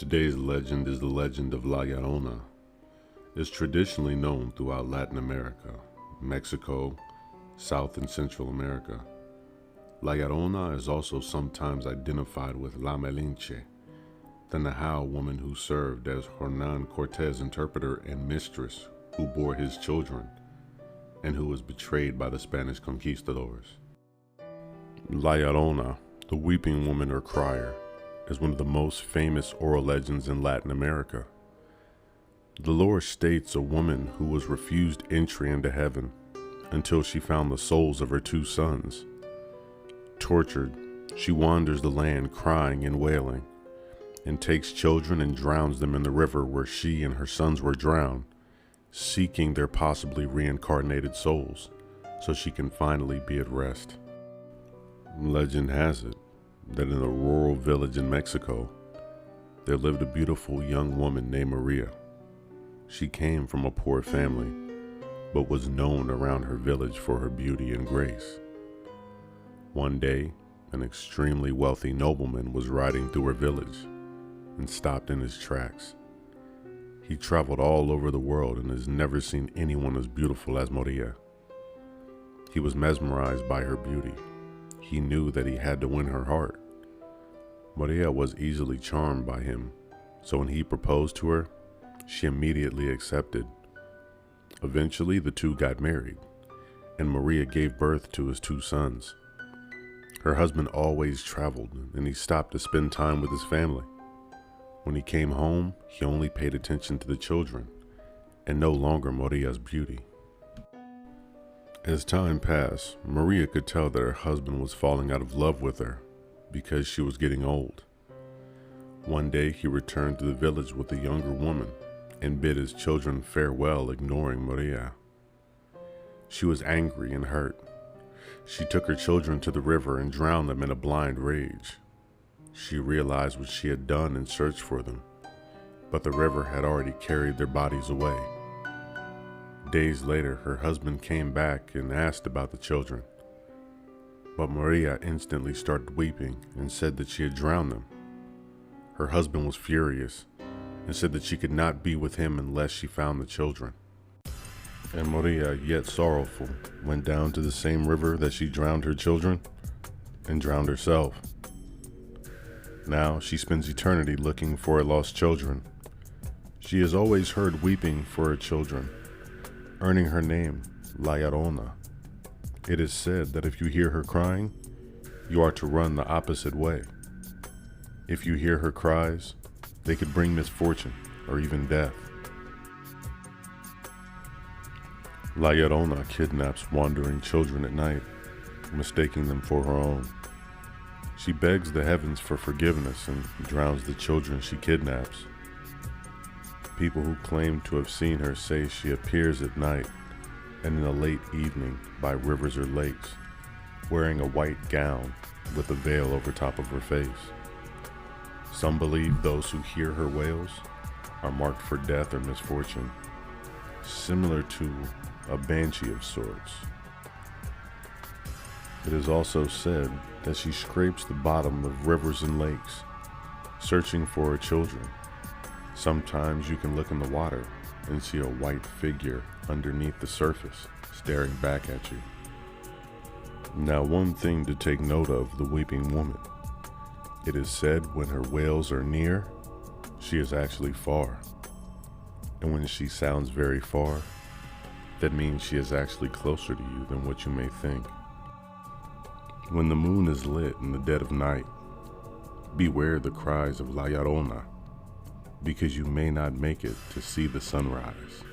Today's legend is the legend of La Llorona. It's traditionally known throughout Latin America, Mexico, South and Central America. La Llorona is also sometimes identified with La Malinche, the Nahal woman who served as Hernan Cortes' interpreter and mistress, who bore his children, and who was betrayed by the Spanish conquistadors. La Llorona, the weeping woman or crier, is one of the most famous oral legends in Latin America. The lore states a woman who was refused entry into heaven until she found the souls of her two sons. Tortured, she wanders the land crying and wailing, and takes children and drowns them in the river where she and her sons were drowned, seeking their possibly reincarnated souls so she can finally be at rest. Legend has it that in a rural village in Mexico, there lived a beautiful young woman named Maria. She came from a poor family, but was known around her village for her beauty and grace. One day, an extremely wealthy nobleman was riding through her village and stopped in his tracks. He traveled all over the world and has never seen anyone as beautiful as Maria. He was mesmerized by her beauty. He knew that he had to win her heart. Maria was easily charmed by him, so when he proposed to her, she immediately accepted. Eventually, the two got married, and Maria gave birth to his two sons. Her husband always traveled, and he stopped to spend time with his family. When he came home, he only paid attention to the children, and no longer Maria's beauty. As time passed, Maria could tell that her husband was falling out of love with her because she was getting old. One day, he returned to the village with a younger woman and bid his children farewell, ignoring Maria. She was angry and hurt. She took her children to the river and drowned them in a blind rage. She realized what she had done and searched for them, but the river had already carried their bodies away. Days later, her husband came back and asked about the children, but Maria instantly started weeping and said that she had drowned them. Her husband was furious and said that she could not be with him unless she found the children. And Maria, yet sorrowful, went down to the same river that she drowned her children and drowned herself. Now she spends eternity looking for her lost children. She is always heard weeping for her children, earning her name, La Llorona. It is said that if you hear her crying, you are to run the opposite way. If you hear her cries, they could bring misfortune or even death. La Llorona kidnaps wandering children at night, mistaking them for her own. She begs the heavens for forgiveness and drowns the children she kidnaps. People who claim to have seen her say she appears at night and in the late evening by rivers or lakes, wearing a white gown with a veil over top of her face. Some believe those who hear her wails are marked for death or misfortune, similar to a banshee of sorts. It is also said that she scrapes the bottom of rivers and lakes, searching for her children. Sometimes you can look in the water and see a white figure underneath the surface, staring back at you. Now, one thing to take note of the weeping woman. It is said when her wails are near, she is actually far. And when she sounds very far, that means she is actually closer to you than what you may think. When the moon is lit in the dead of night, beware the cries of La Llorona, because you may not make it to see the sunrise.